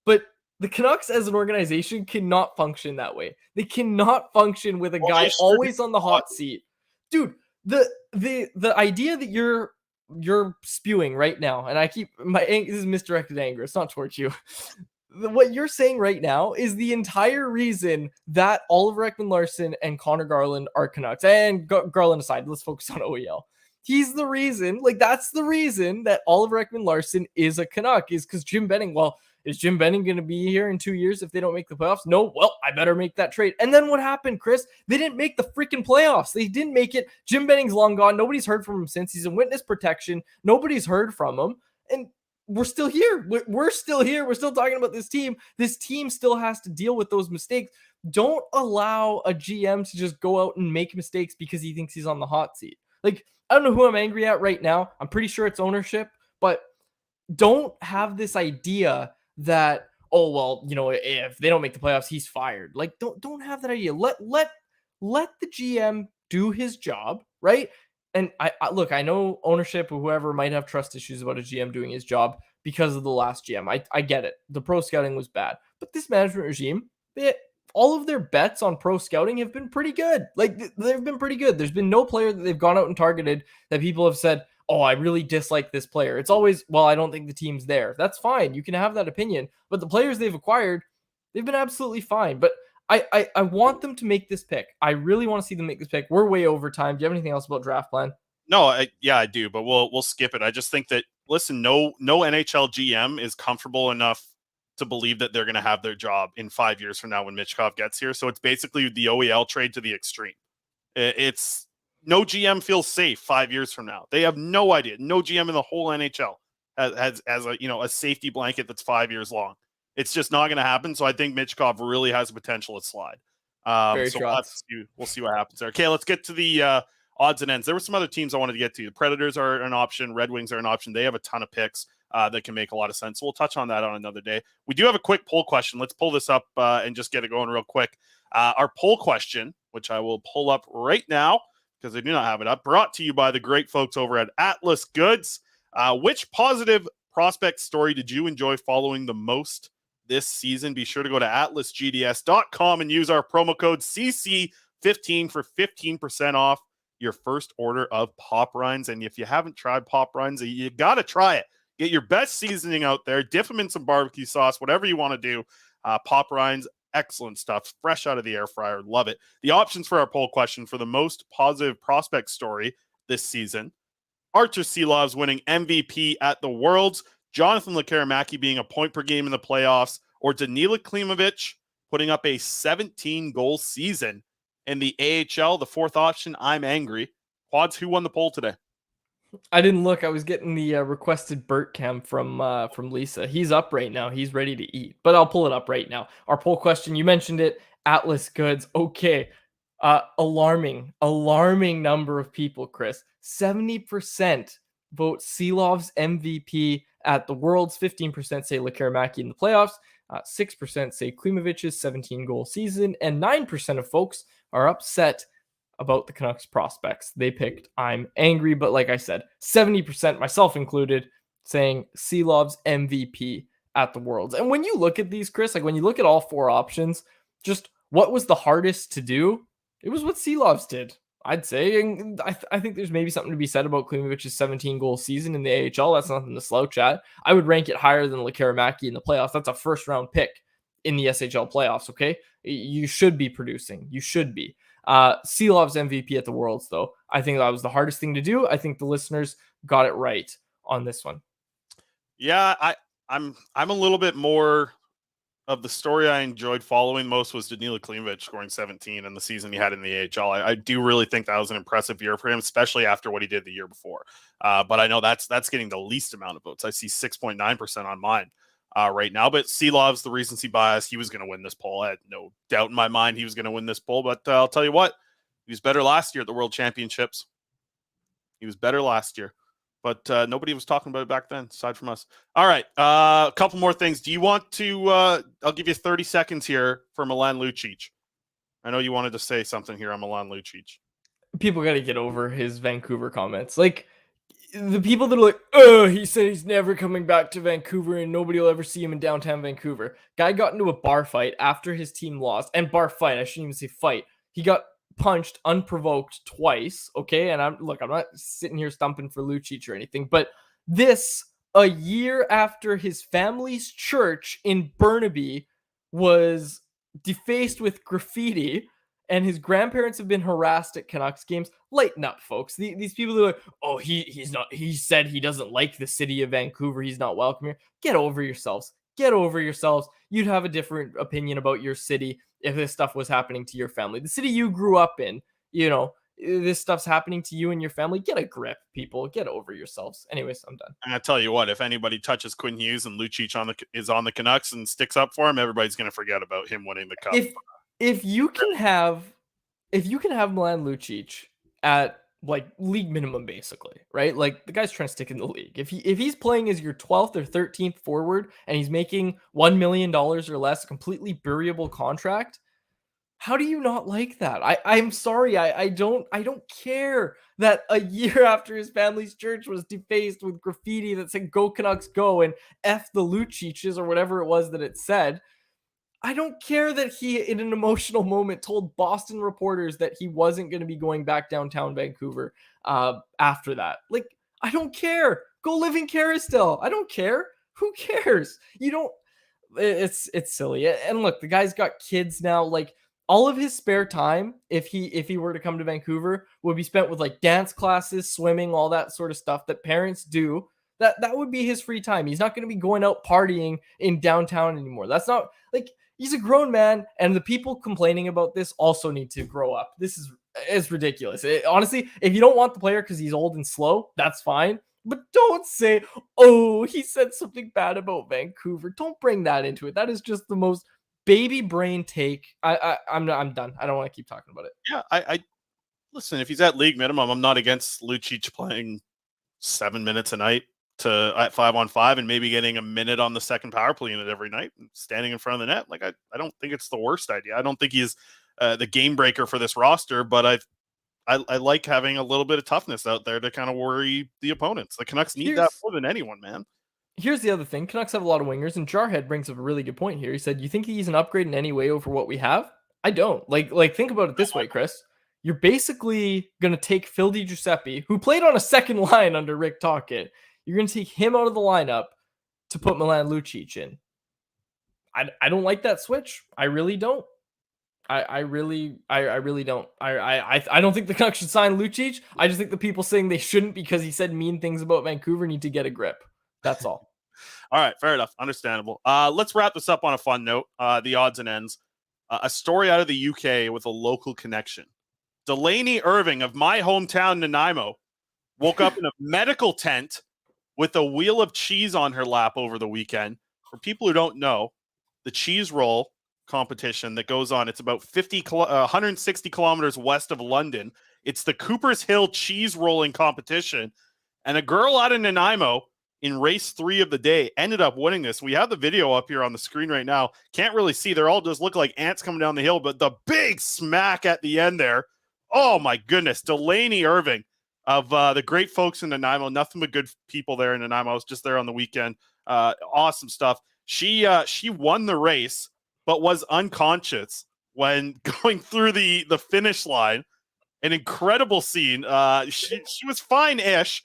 But The Canucks as an organization cannot function that way. They cannot function with a Well, guy they sure always do. on the hot seat. Dude, the idea that you're spewing right now, and this is misdirected anger. It's not towards you. What you're saying right now is the entire reason that Oliver Ekman-Larsson and Connor Garland are Canucks. And Garland aside, let's focus on OEL. He's the reason, that's the reason that Oliver Ekman-Larsson is a Canuck, is because Jim Benning, is Jim Benning going to be here in 2 years if they don't make the playoffs? No. Well, I better make that trade. And then what happened, Chris? They didn't make the freaking playoffs. They didn't make it. Jim Benning's long gone. Nobody's heard from him since. He's in witness protection. Nobody's heard from him. And we're still here. We're still here. We're still talking about this team. This team still has to deal with those mistakes. Don't allow a GM to just go out and make mistakes because he thinks he's on the hot seat. I don't know who I'm angry at right now. I'm pretty sure it's ownership, but don't have this idea that, oh, well, if they don't make the playoffs, he's fired. Don't have that idea. Let the GM do his job, right? And I know ownership or whoever might have trust issues about a GM doing his job because of the last GM. I get it. The pro scouting was bad, but this management regime, all of their bets on pro scouting have been pretty good. They've been pretty good. There's been no player that they've gone out and targeted that people have said, oh, I really dislike this player. It's always, well, I don't think the team's there. That's fine. You can have that opinion. But the players they've acquired, they've been absolutely fine. But I want them to make this pick. I really want to see them make this pick. We're way over time. Do you have anything else about draft plan? No, I do, but we'll skip it. I just think that, listen, no NHL GM is comfortable enough to believe that they're going to have their job in 5 years from now when Michkov gets here. So it's basically the OEL trade to the extreme. It's no GM feels safe 5 years from now. They have no idea. No GM in the whole NHL has a safety blanket that's 5 years long. It's just not going to happen. So I think Michkov really has the potential to slide. So we'll see what happens there. Okay, let's get to the odds and ends. There were some other teams I wanted to get to. The Predators are an option. Red Wings are an option. They have a ton of picks that can make a lot of sense. So we'll touch on that on another day. We do have a quick poll question. Let's pull this up and just get it going real quick. Our poll question, which I will pull up right now because I do not have it up, brought to you by the great folks over at Atlas Goods. Which positive prospect story did you enjoy following the most this season? Be sure to go to atlasgds.com and use our promo code CC15 for 15% off your first order of Pop Rinds. And if you haven't tried Pop Rinds, you got to try it. Get your best seasoning out there, dip them in some barbecue sauce, whatever you want to do. Pop Rinds, excellent stuff, fresh out of the air fryer. Love it. The options for our poll question for the most positive prospect story this season: Artur Silovs winning MVP at the Worlds, Jonathan Lekkerimäki being a point per game in the playoffs, or Danila Klimovich putting up a 17-goal season in the AHL. The fourth option, I'm angry. Quads, who won the poll today? I didn't look. I was getting the requested Burt Chem from Lisa. He's up right now. He's ready to eat. But I'll pull it up right now. Our poll question, you mentioned it, Atlas Goods. Okay. Alarming number of people, Chris. 70% vote Silovs MVP at the Worlds. 15% say Lekkerimäki in the playoffs. 6% say Klimovich's 17-goal season. And 9% of folks are upset about the Canucks prospects. They picked I'm angry, but like I said, 70%, myself included, saying Silovs MVP at the Worlds. And when you look at these, Chris, when you look at all four options, just what was the hardest to do? It was what Silovs did, I'd say. And I think there's maybe something to be said about Klimovich's 17-goal season in the AHL. That's nothing to slouch at. I would rank it higher than Lekkerimäki in the playoffs. That's a first-round pick in the SHL playoffs, okay? You should be producing. You should be. Silovs MVP at the Worlds, though. I think that was the hardest thing to do. I think the listeners got it right on this one. Yeah, I'm a little bit more of the story I enjoyed following most was Danila Klimovich scoring 17 in the season he had in the AHL. I do really think that was an impressive year for him, especially after what he did the year before. But I know that's getting the least amount of votes. I see 6.9% on mine right now. But Silovs, the recency bias, he was going to win this poll. I had no doubt in my mind he was going to win this poll. But I'll tell you what, he was better last year at the World Championships. He was better last year. But nobody was talking about it back then, aside from us. All right, a couple more things. Do you want to I'll give you 30 seconds here for Milan Lucci. I know you wanted to say something here on Milan Lucci. People got to get over his Vancouver comments. the people that are like, oh, he said he's never coming back to Vancouver and nobody will ever see him in downtown Vancouver. Guy got into a bar fight after his team lost. And bar fight, I shouldn't even say fight. He got punched unprovoked twice, okay? And I'm not sitting here stumping for Lucic or anything, but this, a year after his family's church in Burnaby was defaced with graffiti, and his grandparents have been harassed at Canucks games. Lighten up, folks. These people that are like, oh, he's not. He said he doesn't like the city of Vancouver. He's not welcome here. Get over yourselves. Get over yourselves. You'd have a different opinion about your city if this stuff was happening to your family. The city you grew up in, this stuff's happening to you and your family. Get a grip, people. Get over yourselves. Anyways, I'm done. And I tell you what, if anybody touches Quinn Hughes and Lucic is on the Canucks and sticks up for him, everybody's going to forget about him winning the cup. If you can have Milan Lucic at like league minimum, basically, right? Like the guy's trying to stick in the league. If he's playing as your 12th or 13th forward and he's making $1 million or less, a completely buriable contract, how do you not like that? I'm sorry. I don't care that a year after his family's church was defaced with graffiti that said "Go Canucks Go" and F the Luciches or whatever it was that it said. I don't care that he, in an emotional moment, told Boston reporters that he wasn't going to be going back downtown Vancouver after that. Like, I don't care. Go live in Caristyle. I don't care. Who cares? You don't. It's silly. And look, the guy's got kids now. Like, all of his spare time, if he were to come to Vancouver, would be spent with like dance classes, swimming, all that sort of stuff that parents do. That would be his free time. He's not going to be going out partying in downtown anymore. That's not like. He's a grown man, and the people complaining about this also need to grow up. This is ridiculous. Honestly, if you don't want the player because he's old and slow, that's fine. But don't say, oh, he said something bad about Vancouver. Don't bring that into it. That is just the most baby brain take. I'm done. I don't want to keep talking about it. Yeah, I listen, if he's at league minimum, I'm not against Lucic playing 7 minutes a night at 5-on-5 and maybe getting a minute on the second power play unit every night and standing in front of the net. Like, I don't think it's the worst idea. I don't think he's the game breaker for this roster, but I like having a little bit of toughness out there to kind of worry the opponents. The Canucks need that more than anyone, man. Here's the other thing. Canucks have a lot of wingers, and Jarhead brings up a really good point here. He said, you think he's an upgrade in any way over what we have? I don't. Like think about it this way, Chris. You're basically going to take Phil DiGiuseppe, who played on a second line under Rick Tocchet. You're going to take him out of the lineup to put Milan Lucic in. I don't like that switch. I really don't. I really don't. I don't think the Canucks should sign Lucic. I just think the people saying they shouldn't because he said mean things about Vancouver need to get a grip. That's all. All right, fair enough. Understandable. Let's wrap this up on a fun note. The odds and ends. A story out of the UK with a local connection. Delaney Irving of my hometown, Nanaimo, woke up in a medical tent with a wheel of cheese on her lap over the weekend. For people who don't know, the cheese roll competition that goes on, it's about 160 kilometers west of London. It's the Cooper's Hill cheese rolling competition. And a girl out of Nanaimo in race 3 of the day ended up winning this. We have the video up here on the screen right now. Can't really see. They're all just look like ants coming down the hill, but the big smack at the end there. Oh my goodness. Delaney Irving of the great folks in Nanaimo. Nothing but good people there in Nanaimo. I was just there on the weekend. Awesome stuff. She won the race, but was unconscious when going through the finish line. An incredible scene. She was fine-ish.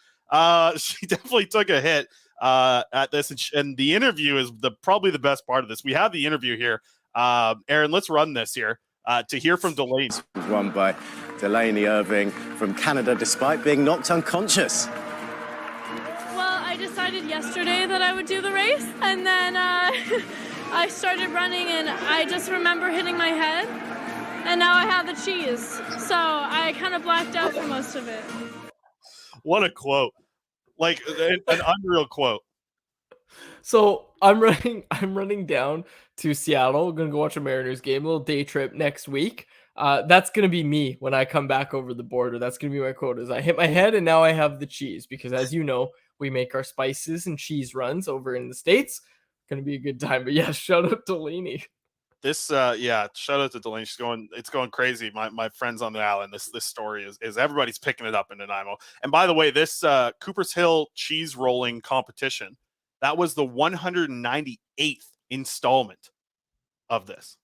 She definitely took a hit at this, and the interview is probably the best part of this. We have the interview here. Aaron, let's run this here to hear from Delaney. It was won by Delaney Irving from Canada, despite being knocked unconscious. Well, I decided yesterday that I would do the race, and then I started running, and I just remember hitting my head, and now I have the cheese. So I kind of blacked out for most of it. What a quote. Like an unreal quote. So I'm running down to Seattle. I'm gonna go watch a Mariners game, a little day trip next week. That's gonna be me when I come back over the border. That's gonna be my quote. Is I hit my head and now I have the cheese, because as you know, we make our spices and cheese runs over in the States. Gonna be a good time. But yeah, shout out to Delaney. This, shout out to Delaney. It's going crazy. My friends on the island, this story is everybody's picking it up in Nanaimo. And by the way, this Cooper's Hill cheese rolling competition, that was the 198th installment of this.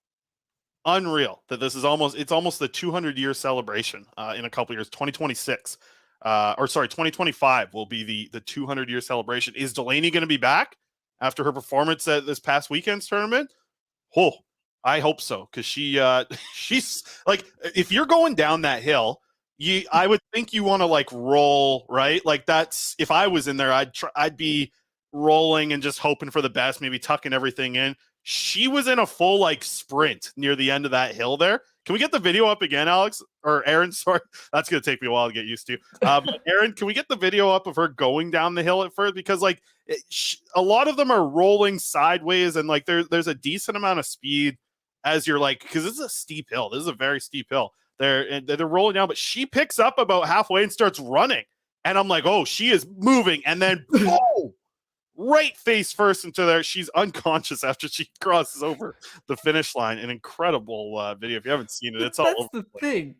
Unreal that this is almost the 200-year celebration in a couple years. 2025 will be the 200-year celebration. Is Delaney going to be back after her performance at this past weekend's tournament? Oh, I hope so, because she's like, if you're going down that hill, I would think you want to like roll, right? Like that's, if I was in there, I'd be rolling and just hoping for the best, maybe tucking everything in. She was in a full like sprint near the end of that hill there. Can we get the video up again, Alex or Aaron? Sorry, that's going to take me a while to get used to. But Aaron, can we get the video up of her going down the hill at first? Because like a lot of them are rolling sideways, and like there's a decent amount of speed as you're like, because this is a steep hill. This is a very steep hill. They're rolling down, but she picks up about halfway and starts running, and I'm like, oh, she is moving, and then boom, right face first into there. She's unconscious after she crosses over the finish line. An incredible video. If you haven't seen it, it's all over the thing.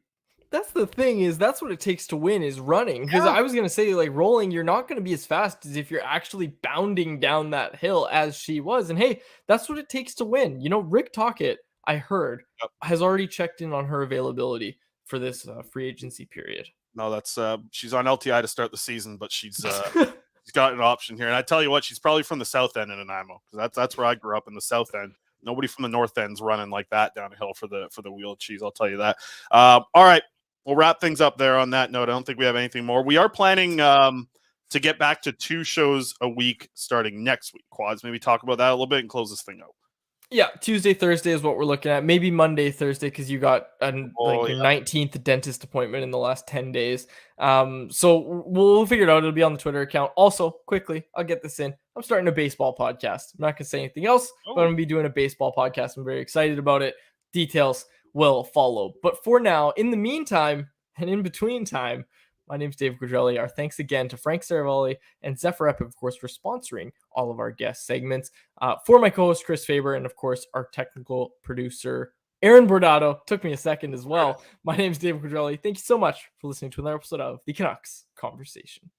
That's the thing, is that's what it takes to win, is running. Because I was going to say, like, rolling, you're not going to be as fast as if you're actually bounding down that hill as she was. And hey, that's what it takes to win. You know, Rick Tocchet, I heard, has already checked in on her availability for this free agency period. No, that's she's on LTI to start the season, but she's she's got an option here. And I tell you what, she's probably from the south end in Nanaimo, because that's where I grew up, in the south end. Nobody from the north end's running like that down a hill for the wheel of cheese. I'll tell you that. All right, we'll wrap things up there on that note. I don't think we have anything more. We are planning to get back to 2 shows a week starting next week. Quads, maybe talk about that a little bit and close this thing out. Yeah, Tuesday, Thursday is what we're looking at. Maybe Monday, Thursday, because you got your 19th dentist appointment in the last 10 days. So we'll figure it out. It'll be on the Twitter account. Also, quickly, I'll get this in. I'm starting a baseball podcast. I'm not going to say anything else, but I'm going to be doing a baseball podcast. I'm very excited about it. Details will follow. But for now, in the meantime, and in between time, my name is Dave Quadrelli. Our thanks again to Frank Seravalli and Zephyr Epic, of course, for sponsoring all of our guest segments. For my co-host, Chris Faber, and of course, our technical producer, Aaron Bordato. Took me a second as well. My name is Dave Quadrelli. Thank you so much for listening to another episode of the Canucks Conversation.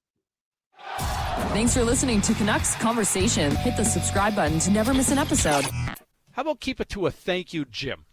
Thanks for listening to Canucks Conversation. Hit the subscribe button to never miss an episode. How about keep it to a thank you, Jim?